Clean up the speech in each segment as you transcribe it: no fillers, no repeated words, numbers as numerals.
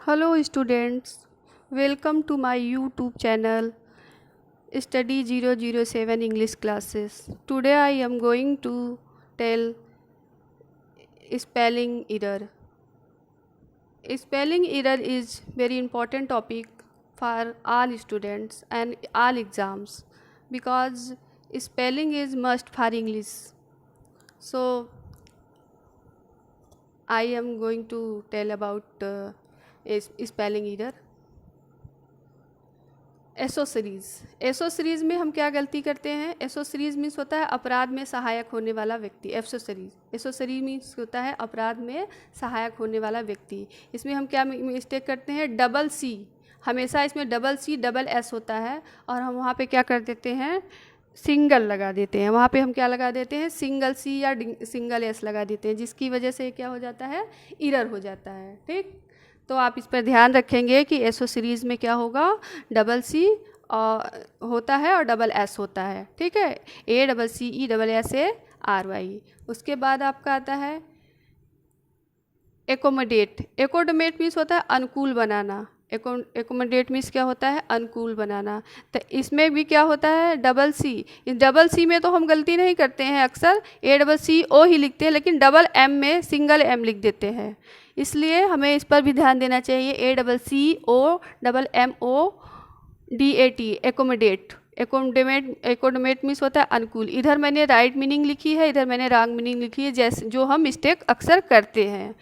Hello students, welcome to my YouTube channel Study 007 English classes. Today I am going to tell spelling error. Spelling error is very important topic for all students and all exams because spelling is must for English. So I am going to tell about spelling error. एसो series में हम क्या गलती करते हैं। एसो series means होता है अपराध में सहायक होने वाला व्यक्ति। एसो सीरीज़ मीन्स होता है अपराध में सहायक होने वाला व्यक्ति। इसमें हम क्या मिस्टेक करते हैं, डबल सी, हमेशा इसमें डबल सी डबल एस होता है और हम वहाँ पे क्या कर देते हैं, सिंगल लगा देते हैं। वहाँ पे हम क्या लगा देते हैं, सिंगल सी या सिंगल एस लगा देते हैं, जिसकी वजह से क्या हो जाता है, एरर हो जाता है। ठीक, तो आप इस पर ध्यान रखेंगे कि एसओ सीरीज़ में क्या होगा, डबल सी होता है और डबल एस होता है। ठीक है, ACCESSARY। उसके बाद आपका आता है एकोमोडेट। एकोमोडेट मीन्स होता है अनुकूल बनाना। एकोमोडेट मीन्स क्या होता है, अनुकूल बनाना। तो इसमें भी क्या होता है, डबल सी। इस डबल सी में तो हम गलती नहीं करते हैं, अक्सर ACCO ही लिखते हैं, लेकिन डबल एम में सिंगल एम लिख देते हैं। इसलिए हमें इस पर भी ध्यान देना चाहिए। ACCOMMODAT, accommodate. एकोमोडेट मीन्स होता है अनुकूल। इधर मैंने राइट मीनिंग लिखी है, इधर मैंने रॉन्ग मीनिंग लिखी है, जैसे जो हम मिस्टेक अक्सर करते हैं।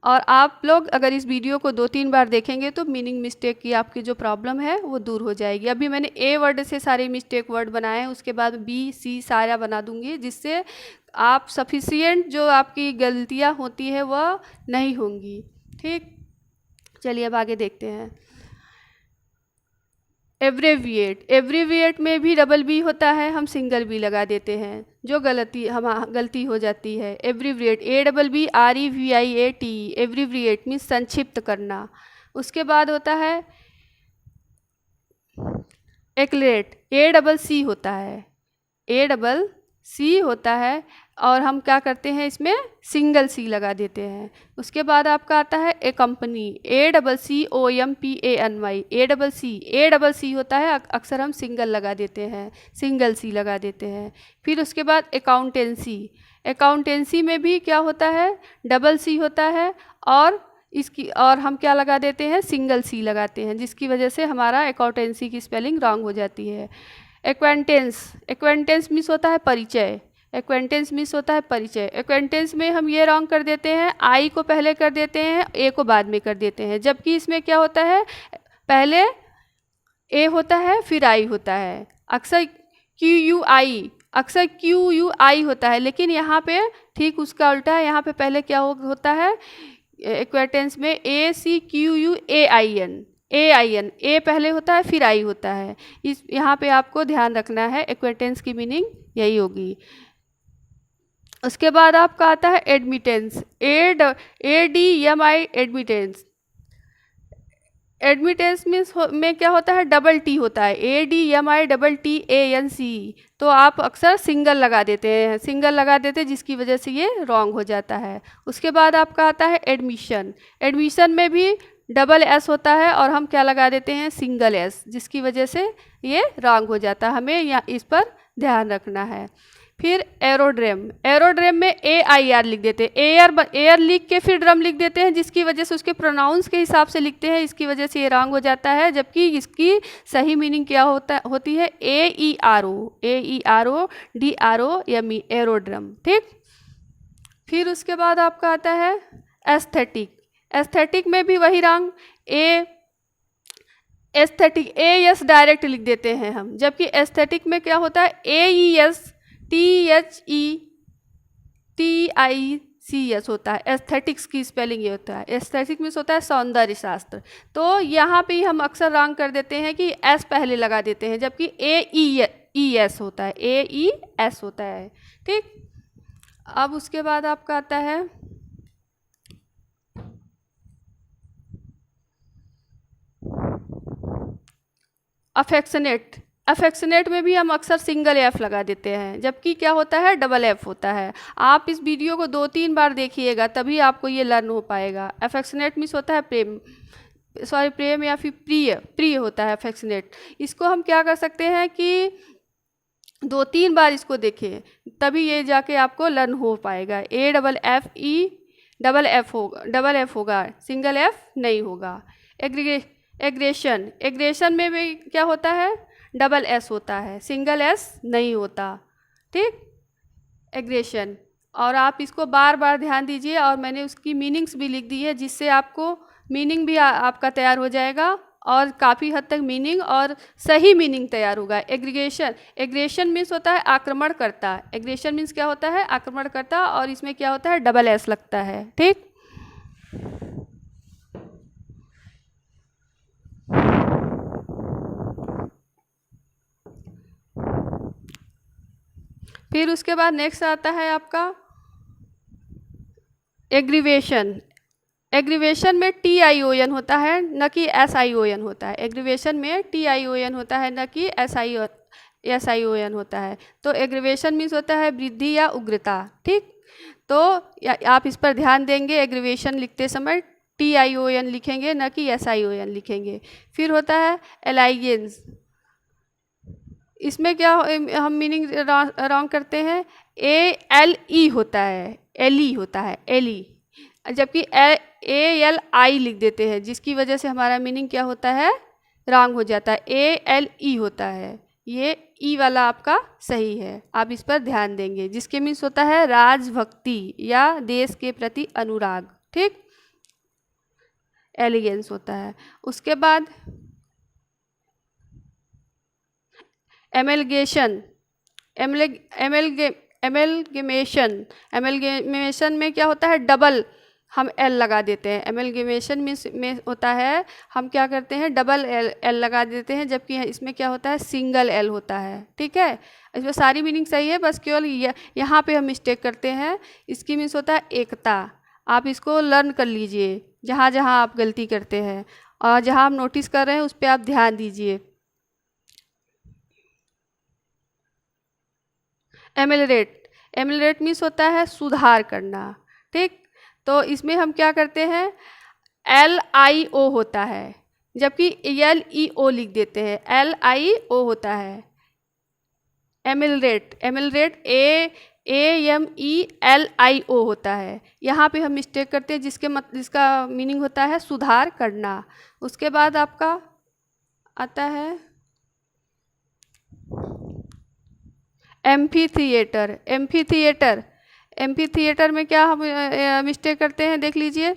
और आप लोग अगर इस वीडियो को 2-3 बार देखेंगे तो मीनिंग मिस्टेक की आपकी जो प्रॉब्लम है वो दूर हो जाएगी। अभी मैंने ए वर्ड से सारे मिस्टेक वर्ड बनाए हैं, उसके बाद BC सारा बना दूंगी, जिससे आप सफिशिएंट जो आपकी गलतियां होती है वह नहीं होंगी। ठीक, चलिए अब आगे देखते हैं। एब्रीविएट में भी डबल बी होता है, हम सिंगल बी लगा देते हैं, जो गलती हो जाती है। एब्रीविएट ABBREVIAT, एब्रीविएट मीन्स संक्षिप्त करना। उसके बाद होता है एक्लेट, ACC होता है, ACC होता है, और हम क्या करते हैं, इसमें सिंगल सी लगा देते हैं। उसके बाद आपका आता है ए कंपनी, ACCOMPANY, ACC होता है, अक्सर हम सिंगल लगा देते हैं, सिंगल सी लगा देते हैं। फिर उसके बाद अकाउंटेंसी में भी क्या होता है, डबल सी होता है, और हम क्या लगा देते हैं, सिंगल सी लगाते हैं, जिसकी वजह से हमारा अकाउंटेंसी की स्पेलिंग रॉन्ग हो जाती है। एक्वेंटेंस मीन्स होता है परिचय। एक्वेंटेंस में हम ये रॉन्ग कर देते हैं, आई को पहले कर देते हैं, ए को बाद में कर देते हैं, जबकि इसमें क्या होता है, पहले ए होता है फिर आई होता है। अक्सर QUI होता है, लेकिन यहाँ पे ठीक उसका उल्टा है। यहाँ पे पहले क्या होता है, एक्वेंटेंस में ACQUAIN, ए पहले होता है फिर आई होता है। इस यहाँ पे आपको ध्यान रखना है, एक्वेंटेंस की मीनिंग यही होगी। उसके बाद आपका आता है एडमिटेंस, ADMI, एडमिटेंस मीन्स में क्या होता है, डबल टी होता है, ADMITTANC। तो आप अक्सर सिंगल लगा देते हैं, जिसकी वजह से ये रॉन्ग हो जाता है। उसके बाद आपका आता है एडमिशन में भी डबल एस होता है, और हम क्या लगा देते हैं, सिंगल एस, जिसकी वजह से ये रॉन्ग हो जाता है। हमें यहाँ इस पर ध्यान रखना है। फिर एरोड्रम में AIR लिख देते हैं, एयर लिख के फिर ड्रम लिख देते हैं, जिसकी वजह से उसके प्रोनाउंस के हिसाब से लिखते हैं, इसकी वजह से ये रॉन्ग हो जाता है। जबकि इसकी सही मीनिंग क्या होती है, AERODROME, एरोड्रम। ठीक, फिर उसके बाद आपका आता है एस्थेटिक में भी वही रॉन्ग, AS डायरेक्ट लिख देते हैं हम, जबकि एस्थेटिक में क्या होता है, AESTHETICS होता है। एस्थेटिक्स की स्पेलिंग ये होता है, एस्थेटिक मीन्स होता है सौंदर्य शास्त्र। तो यहाँ पे हम अक्सर रॉन्ग कर देते हैं कि एस पहले लगा देते हैं, जबकि AES होता है, AES होता है। ठीक, अब उसके बाद आपका आता है अफेक्शनेट में भी हम अक्सर सिंगल एफ लगा देते हैं, जबकि क्या होता है, डबल एफ होता है। आप इस वीडियो को 2-3 बार देखिएगा, तभी आपको ये लर्न हो पाएगा। अफेक्शनेट मीन्स होता है प्रेम, सॉरी प्रेम या फिर प्रिय, प्रिय होता है अफेक्शनेट। इसको हम क्या कर सकते हैं कि 2-3 बार इसको देखें, तभी ये जाके आपको लर्न हो पाएगा। AFFE डबल एफ होगा, सिंगल एफ नहीं होगा। एग्रेशन, एग्रेशन में भी क्या होता है, डबल एस होता है, सिंगल एस नहीं होता, ठीक, एग्रेशन। और आप इसको बार बार ध्यान दीजिए, और मैंने उसकी मीनिंग्स भी लिख दी है, जिससे आपको मीनिंग भी आपका तैयार हो जाएगा, और काफ़ी हद तक मीनिंग और सही मीनिंग तैयार होगा। एग्रीगेशन, एग्रेशन मीन्स होता है आक्रमणकर्ता, एग्रेशन मीन्स क्या होता है, आक्रमणकर्ता, और इसमें क्या होता है, डबल एस लगता है, ठीक। फिर उसके बाद नेक्स्ट आता है आपका एग्रीवेशन। एग्रीवेशन में TION होता है, न कि SION होता है। एग्रीवेशन में TION होता है, न कि SION होता है। तो एग्रीवेशन मीन्स होता है वृद्धि या उग्रता, ठीक। तो आप इस पर ध्यान देंगे, एग्रीवेशन लिखते समय TION लिखेंगे, न कि SION लिखेंगे। फिर होता है एलाइगेंस। इसमें क्या हम मीनिंग रॉन्ग करते हैं, ALE होता है, LE होता है, LE, जबकि ALI लिख देते हैं, जिसकी वजह से हमारा मीनिंग क्या होता है, रॉन्ग हो जाता है। ALE होता है, ये ई वाला आपका सही है, आप इस पर ध्यान देंगे, जिसके मीन्स होता है राजभक्ति या देश के प्रति अनुराग, ठीक। एलिगेंस होता है। उसके बाद एमेलगेशन, एमेलगेमेशन, एमेलगेमेशन में क्या होता है, डबल हम एल लगा देते हैं। एमेलगेमेशन में होता है, हम क्या करते हैं, डबल एल लगा देते हैं, जबकि इसमें क्या होता है, सिंगल एल होता है, ठीक है। इसमें सारी मीनिंग सही है, बस केवल यहाँ पे हम मिस्टेक करते हैं। इसकी मीन्स होता है एकता। आप इसको लर्न कर लीजिए, जहाँ जहाँ आप गलती करते हैं, और जहाँ हम नोटिस कर रहे हैं उस पर आप ध्यान दीजिए। एमेलरेट, एमेलरेट मीन्स होता है सुधार करना, ठीक। तो इसमें हम क्या करते हैं, LIO होता है, जबकि LEO लिख देते हैं, LIO होता है। एमेलरेट, एमेलरेट AMELIO होता है, यहाँ पे हम मिस्टेक करते हैं, जिसका मीनिंग होता है सुधार करना। उसके बाद आपका आता है amphi theatre. Amphi theatre, amphi theatre में क्या हम मिस्टेक करते हैं, देख लीजिए।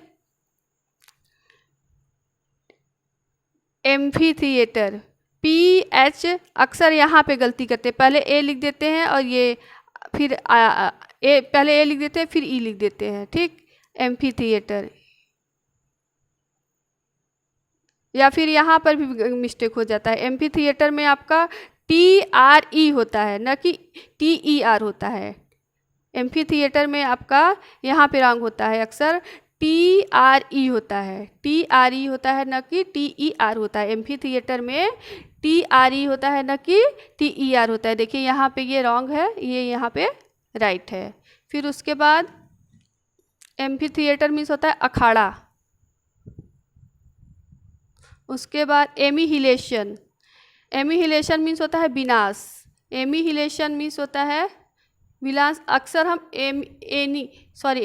एम्फी थिएटर, PH अक्सर यहाँ पे गलती करते हैं, पहले A लिख देते हैं, और ये फिर पहले A लिख देते हैं, फिर E लिख देते हैं, ठीक। एम्फी थिएटर, या फिर यहाँ पर भी मिस्टेक हो जाता है। एम्फी थिएटर में आपका TRE होता है, न कि TER होता है। एम्फी थिएटर में आपका यहाँ पे रॉन्ग होता है, अक्सर TRE होता है, TRE होता है, न कि TER होता है। एम्फी थिएटर में TRE होता है, न कि TER होता है। देखिए यहाँ पे ये रॉन्ग है, ये यहाँ पे राइट है। फिर उसके बाद एम्फी थिएटर मीन्स होता है अखाड़ा। उसके बाद एमिहिलेशन, एमिहिलेशन मीन्स होता है विनाश। एमिहिलेशन मीन्स होता है विनाश। अक्सर हम एनिहिलेशन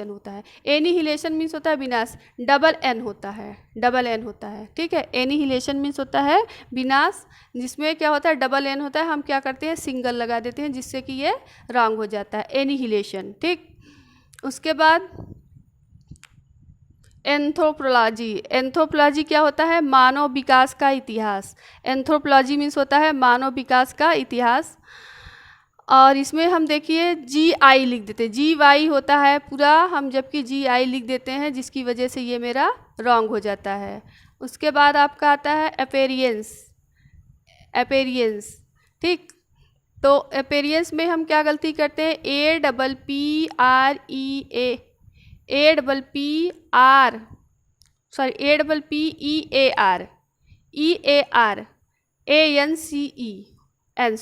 होता है, एनिहिलेशन मीन्स होता है विनाश, डबल एन होता है, डबल एन होता है, ठीक है। एनिहिलेशन मीन्स होता है विनाश, जिसमें क्या होता है, डबल एन होता है, हम क्या करते हैं, सिंगल लगा देते हैं, जिससे कि ये रॉन्ग हो जाता है, एनिहिलेशन, ठीक। उसके बाद एंथ्रोपोलॉजी, एंथ्रोपोलॉजी क्या होता है, मानव विकास का इतिहास। एंथ्रोपोलॉजी मीन्स होता है मानव विकास का इतिहास। और इसमें हम देखिए GI लिख देते हैं, GY होता है पूरा, हम जबकि GI लिख देते हैं, जिसकी वजह से ये मेरा रॉन्ग हो जाता है। उसके बाद आपका आता है अपेरियंस, अपेरियंस, ठीक। तो अपेरियंस में हम क्या गलती करते हैं, APPEANCE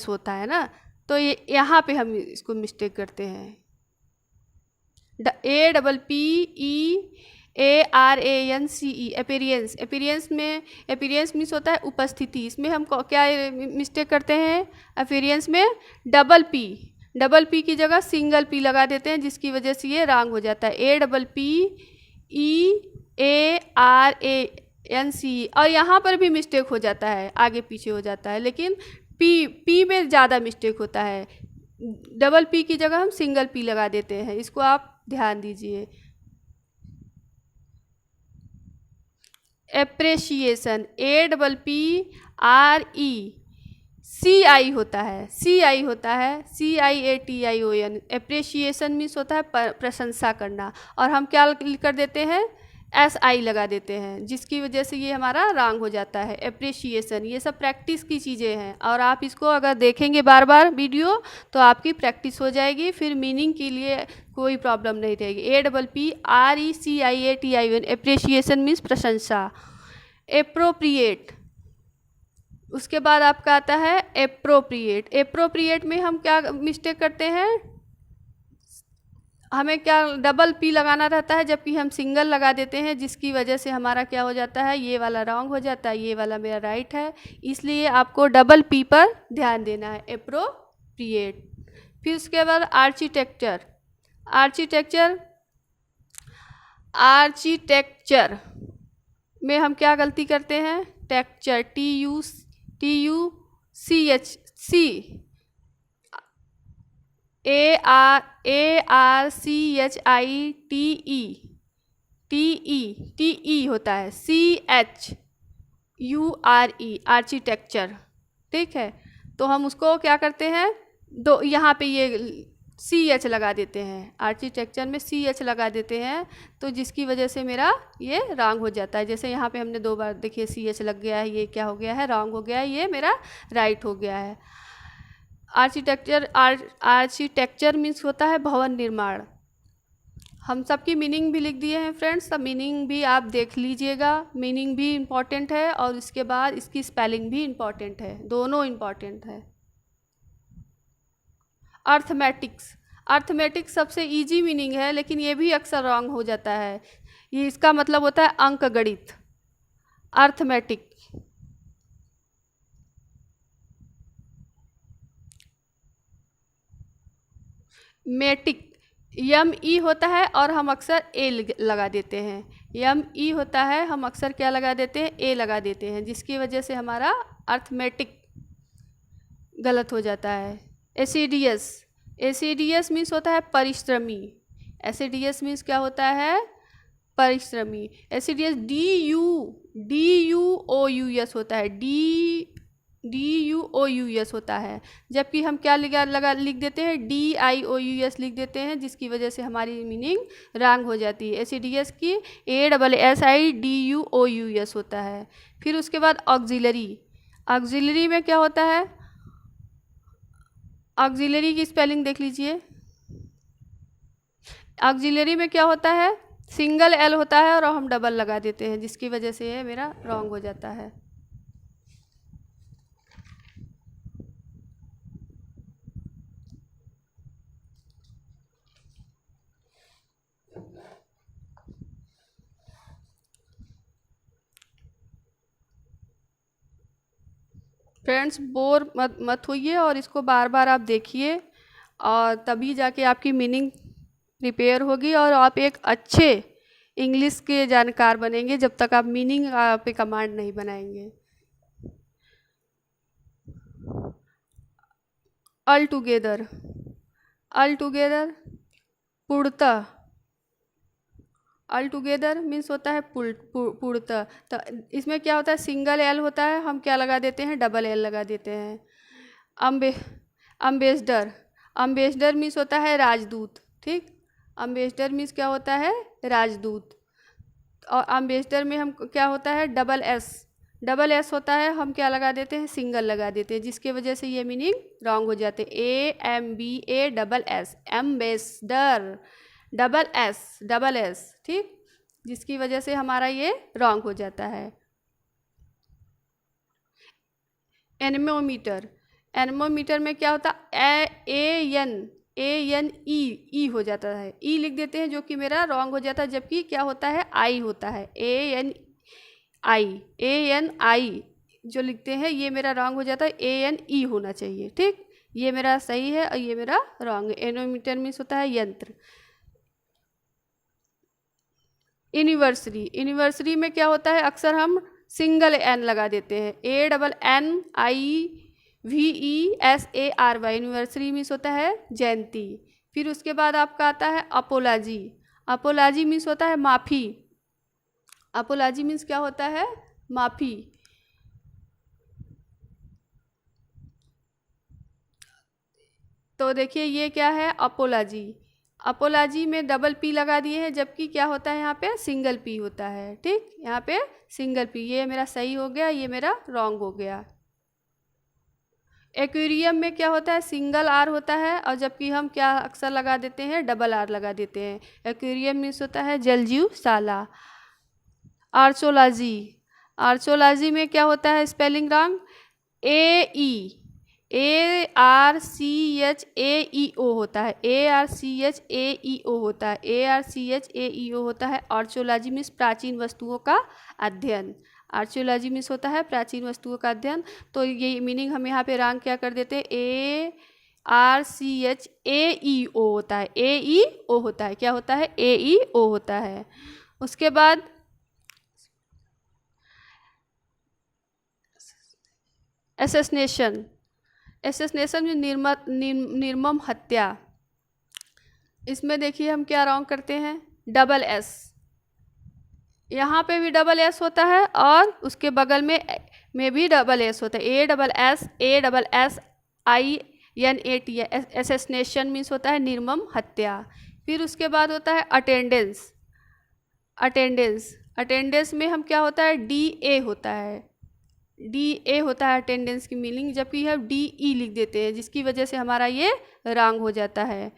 होता है ना, तो ये यहाँ पे हम इसको मिस्टेक करते हैं। ARANCE, एपेरियंस। एपेरियंस मीन्स होता है उपस्थिति। इसमें हम क्या मिस्टेक करते हैं, एपेरियंस में डबल पी की जगह सिंगल पी लगा देते हैं, जिसकी वजह से ये रॉन्ग हो जाता है। APPEARANCE, और यहाँ पर भी मिस्टेक हो जाता है, आगे पीछे हो जाता है, लेकिन पी में ज़्यादा मिस्टेक होता है। डबल पी की जगह हम सिंगल पी लगा देते हैं, इसको आप ध्यान दीजिए। एप्रेशिएशन, APPRECI होता है, CIATION। एप्रेशिएशन मीन्स होता है प्रशंसा करना, और हम क्या कर देते हैं, SI लगा देते हैं, जिसकी वजह से ये हमारा रॉन्ग हो जाता है। एप्रेशिएशन, ये सब प्रैक्टिस की चीज़ें हैं, और आप इसको अगर देखेंगे बार बार वीडियो तो आपकी प्रैक्टिस हो जाएगी, फिर मीनिंग के लिए कोई प्रॉब्लम नहीं रहेगी। APPRECIATION, एप्रेशिएशन मीन्स प्रशंसा। एप्रोप्रिएट, उसके बाद आपका आता है एप्रोप्रिएट में हम क्या मिस्टेक करते हैं, हमें क्या डबल पी लगाना रहता है, जबकि हम सिंगल लगा देते हैं, जिसकी वजह से हमारा क्या हो जाता है, ये वाला रॉन्ग हो जाता है, ये वाला मेरा राइट है। इसलिए आपको डबल पी पर ध्यान देना है, एप्रोप्रिएट। फिर उसके बाद आर्किटेक्चर में हम क्या गलती करते हैं, टेक्चर, TUCHC, ARCHITE होता है, CHURE, आर्किटेक्चर। ठीक है, तो हम उसको क्या करते हैं, दो यहाँ पे ये CH लगा देते हैं, आर्किटेक्चर में CH लगा देते हैं, तो जिसकी वजह से मेरा ये रॉन्ग हो जाता है। जैसे यहाँ पे हमने 2 बार देखिए CH लग गया है, ये क्या हो गया है, रॉन्ग हो गया है, ये मेरा राइट हो गया है। आर्किटेक्चर मीन्स होता है भवन निर्माण। हम सबकी मीनिंग भी लिख दिए हैं फ्रेंड्स, सब मीनिंग भी आप देख लीजिएगा, मीनिंग भी इम्पॉर्टेंट है और इसके बाद इसकी स्पेलिंग भी इम्पॉर्टेंट है, दोनों इम्पॉर्टेंट है। अर्थमेटिक्स सबसे इजी मीनिंग है, लेकिन ये भी अक्सर रॉन्ग हो जाता है। ये इसका मतलब होता है अंक गणित, अर्थमेटिक। मेटिक, ME होता है और हम अक्सर A लगा देते हैं, ME होता है, हम अक्सर क्या लगा देते हैं, A लगा देते हैं, जिसकी वजह से हमारा अर्थमेटिक गलत हो जाता है। एसिडियस मीन्स होता है परिश्रमी, एसिडियस मीन्स क्या होता है, परिश्रमी। एसिडियस DUOUS होता है, DUOUS होता है, जबकि हम क्या लिख देते हैं, DIOUS लिख देते हैं, जिसकी वजह से हमारी मीनिंग रॉन्ग हो जाती है। एसिडियस की ASSIDUOUS होता है। फिर उसके बाद ऑक्सिलरी में क्या होता है, ऑक्सिलरी की स्पेलिंग देख लीजिए। ऑक्सिलरी में क्या होता है, सिंगल L होता है और हम डबल लगा देते हैं, जिसकी वजह से ये मेरा रॉन्ग हो जाता है। फ्रेंड्स, बोर मत होइए और इसको बार बार आप देखिए, और तभी जाके आपकी मीनिंग प्रिपेयर होगी और आप एक अच्छे इंग्लिश के जानकार बनेंगे, जब तक आप मीनिंग पे कमांड नहीं बनाएंगे। अल टुगेदर, पूर्णतः, अल टुगेदर मीन्स होता है पूर्णतः। तो इसमें क्या होता है, सिंगल L होता है, हम क्या लगा देते हैं, डबल L लगा देते हैं। अम्बेसडर मीन्स होता है राजदूत। ठीक, अम्बेसडर मीन्स क्या होता है, राजदूत। और अम्बेसडर में हम क्या होता है, डबल एस होता है, हम क्या लगा देते हैं, सिंगल लगा देते हैं, जिसकी वजह से ये मीनिंग रॉन्ग हो जाते हैं। AMBASS, एम्बेसडर, डबल एस, ठीक, जिसकी वजह से हमारा ये रॉन्ग हो जाता है। एनेमोमीटर में क्या होता है, ई हो जाता है, ई लिख देते हैं जो कि मेरा रॉन्ग हो जाता है, जबकि क्या होता है आई होता है, एन आई जो लिखते हैं ये मेरा रॉन्ग हो जाता है, एन ई होना चाहिए। ठीक, ये मेरा सही है और ये मेरा रॉन्ग है। एनोमीटर मीन्स होता है यंत्र। एनिवर्सरी में क्या होता है, अक्सर हम सिंगल एन लगा देते हैं, ANNIVESARY। एनिवर्सरी मीन्स होता है जयंती। फिर उसके बाद आपका आता है अपोलॉजी। अपोलॉजी मीन्स होता है माफ़ी। अपोलॉजी मीन्स क्या होता है, माफ़ी। तो देखिए ये क्या है, अपोलॉजी। अपोलॉजी में डबल पी लगा दिए हैं, जबकि क्या होता है यहाँ पे सिंगल पी होता है। ठीक, यहाँ पे सिंगल पी, ये मेरा सही हो गया, ये मेरा रॉन्ग हो गया। एक्वेरियम में क्या होता है, सिंगल आर होता है, और जबकि हम क्या अक्सर लगा देते हैं, डबल आर लगा देते हैं। एक्वेरियम मीन्स होता है जलजीवशाला। आर्चोलॉजी, आर्चोलॉजी में क्या होता है, स्पेलिंग रॉन्ग, ARCHAEO होता है, ARCHAEO होता है, ARCHAEO होता है। आर्चोलॉजी मीन्स प्राचीन वस्तुओं का अध्ययन। आर्चोलॉजी मीन्स होता है प्राचीन वस्तुओं का अध्ययन। तो ये मीनिंग हम यहाँ पे रॉन्ग क्या कर देते हैं, ARCHAEO होता है, AEO होता है, क्या होता है, AEO होता है। उसके बाद एसेसनेशन में निर्मम हत्या। इसमें देखिए हम क्या रॉन्ग करते हैं, डबल एस, यहाँ पे भी डबल एस होता है और उसके बगल में भी डबल एस होता है, ASSINAT। एसेसनेशन मीन्स होता है निर्मम हत्या। फिर उसके बाद होता है अटेंडेंस। अटेंडेंस में हम क्या होता है, DA होता है, DA होता है अटेंडेंस की मीनिंग, जबकि हम DE लिख देते हैं, जिसकी वजह से हमारा ये रॉन्ग हो जाता है।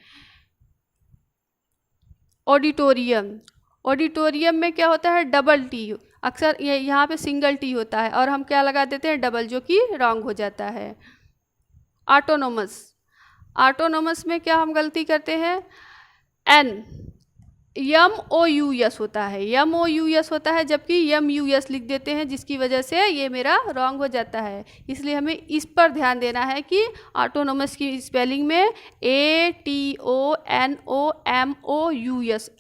ऑडिटोरियम में क्या होता है, डबल टी, अक्सर ये यहाँ पे सिंगल टी होता है और हम क्या लगा देते हैं, डबल, जो कि रॉन्ग हो जाता है। ऑटोनोमस में क्या हम गलती करते हैं, MOUS होता है, MOUS होता है, जबकि MUS लिख देते हैं, जिसकी वजह से ये मेरा रॉन्ग हो जाता है। इसलिए हमें इस पर ध्यान देना है कि ऑटोनोमस की स्पेलिंग में ATONOMOUS,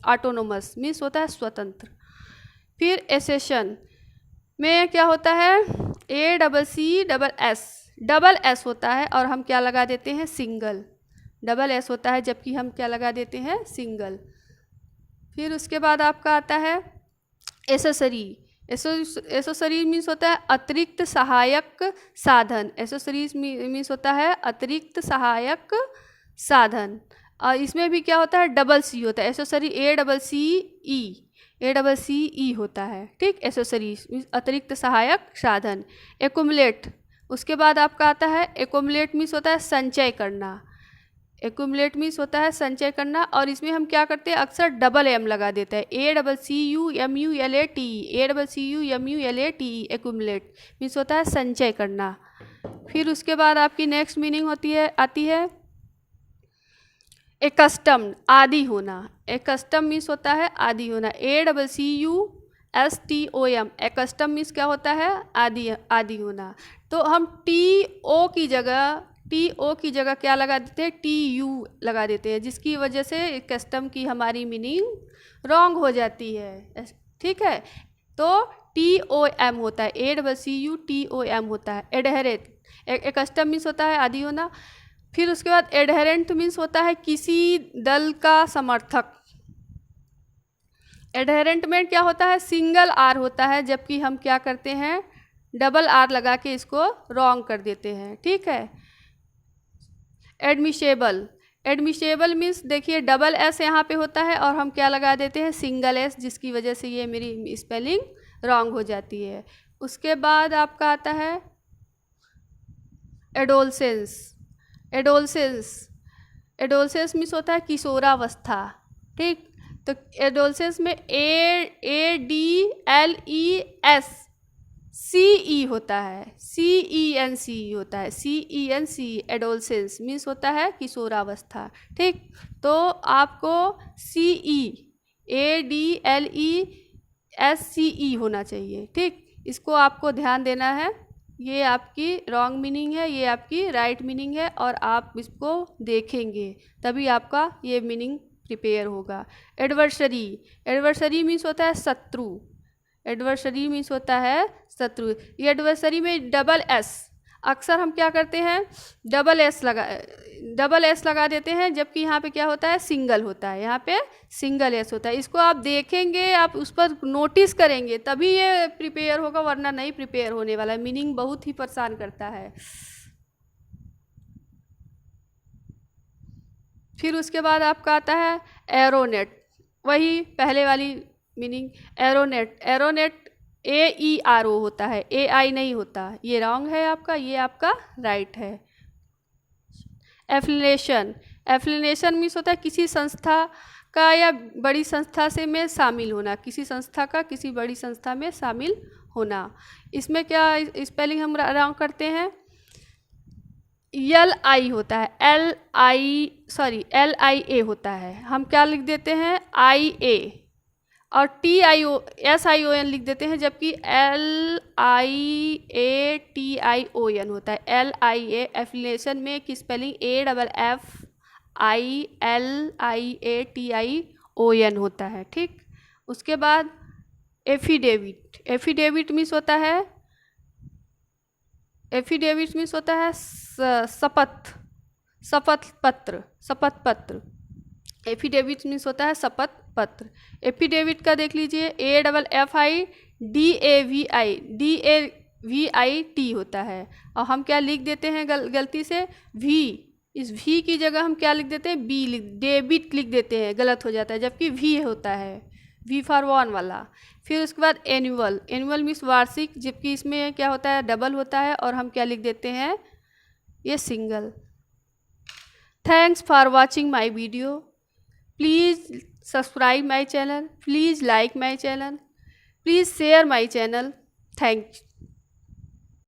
ऑटोनोमस मीन्स होता है स्वतंत्र। फिर एसेशन में क्या होता है, ACCSS, डबल एस होता है और हम क्या लगा देते हैं, सिंगल, डबल एस होता है, जबकि हम क्या लगा देते हैं, सिंगल। फिर उसके बाद आपका आता है एसेसरी। एसेसरी मीन्स होता है अतिरिक्त सहायक साधन। एसेसरीज मीन्स होता है अतिरिक्त सहायक साधन, और इसमें भी क्या होता है, डबल सी होता है, एसेसरी ACCE होता है। ठीक, एसेसरीज मीन्स अतिरिक्त सहायक साधन। एकुमुलेट, उसके बाद आपका आता है एकुमुलेट मीन्स होता है संचय करना। एकुमुलेट मीन्स होता है संचय करना, और इसमें हम क्या करते हैं, अक्सर डबल एम लगा देते हैं, ACCUMULATE, एकुमुलेट मीन्स होता है संचय करना। फिर उसके बाद आपकी नेक्स्ट मीनिंग आती है एकस्टम्ड, आदी होना। एकस्टम मीन्स होता है आदी होना, ACCUSTOM, एकस्टम मीन्स क्या होता है, आदी होना। तो हम TO की जगह क्या लगा देते हैं, TU लगा देते हैं, जिसकी वजह से कस्टम की हमारी मीनिंग रॉन्ग हो जाती है। ठीक है, तो TOM होता है, ACCUTOM होता है। एडहेरेंट, एक कस्टम मीन्स होता है आदी होना। फिर उसके बाद एडहेरेंट मीन्स होता है किसी दल का समर्थक। एडहेरेंट में क्या होता है, सिंगल आर होता है, जबकि हम क्या करते हैं, डबल आर लगा के इसको रॉन्ग कर देते हैं। ठीक है। एडमिशेबल मीन्स देखिए डबल एस यहाँ पे होता है और हम क्या लगा देते हैं, सिंगल एस, जिसकी वजह से ये मेरी स्पेलिंग रॉन्ग हो जाती है। उसके बाद आपका आता है एडोलसेंस मीन्स होता है किशोरावस्था। ठीक, तो एडोलसेंस में ADLES CE होता है, CENC होता है, CENC एडोलसेंस मीन्स होता है किशोरावस्था। ठीक, तो आपको CEADLESCE होना चाहिए। ठीक, इसको आपको ध्यान देना है। ये आपकी रॉन्ग मीनिंग है, ये आपकी राइट मीनिंग है, और आप इसको देखेंगे तभी आपका ये मीनिंग प्रिपेयर होगा। एडवर्सरी, एडवर्सरी मीन्स होता है शत्रु, एडवर्सरी मीन्स होता है शत्रु। ये एडवर्सरी में डबल एस, अक्सर हम क्या करते हैं डबल एस लगा देते हैं, जबकि यहाँ पे क्या होता है सिंगल होता है, यहाँ पे सिंगल एस होता है। इसको आप देखेंगे, आप उस पर नोटिस करेंगे तभी ये प्रिपेयर होगा, वरना नहीं प्रिपेयर होने वाला है। मीनिंग बहुत ही परेशान करता है। फिर उसके बाद आपका आता है एरोनेट, वही पहले वाली मीनिंग एरोनेट। एरोनेट AERO होता है, AI नहीं होता, ये रॉन्ग है आपका, ये आपका राइट है। एफिलिएशन, एफिलिएशन मीन्स होता है किसी संस्था का या बड़ी संस्था से में शामिल होना, किसी संस्था का किसी बड़ी संस्था में शामिल होना। इसमें क्या स्पेलिंग हम रॉन्ग करते हैं, LI होता है, LIA होता है, हम क्या लिख देते हैं IA, और SION लिख देते हैं, जबकि LIATION होता है। LIA एफिलिएशन में की स्पेलिंग AFFILIATION होता है। ठीक, उसके बाद एफिडेविट, एफिडेविट मीन्स होता है, एफिडेविट मीन्स होता है शपथ, शपथ पत्र, शपथ पत्र। एफिडेविट मीन्स होता है शपथ पत्र। एफिडेविट का देख लीजिए, AFFIDAVIT होता है, और हम क्या लिख देते हैं गलती से V, इस V की जगह हम क्या लिख देते हैं B, डेबिट लिख देते हैं, गलत हो जाता है, जबकि V होता है, V फॉर वन वाला। फिर उसके बाद एनुअल, एनुअल मीन्स वार्षिक, जबकि इसमें क्या होता है डबल होता है, और हम क्या लिख देते हैं ये single. Thanks for watching my video, please subscribe my channel, please like my channel, please share my channel. Thank you.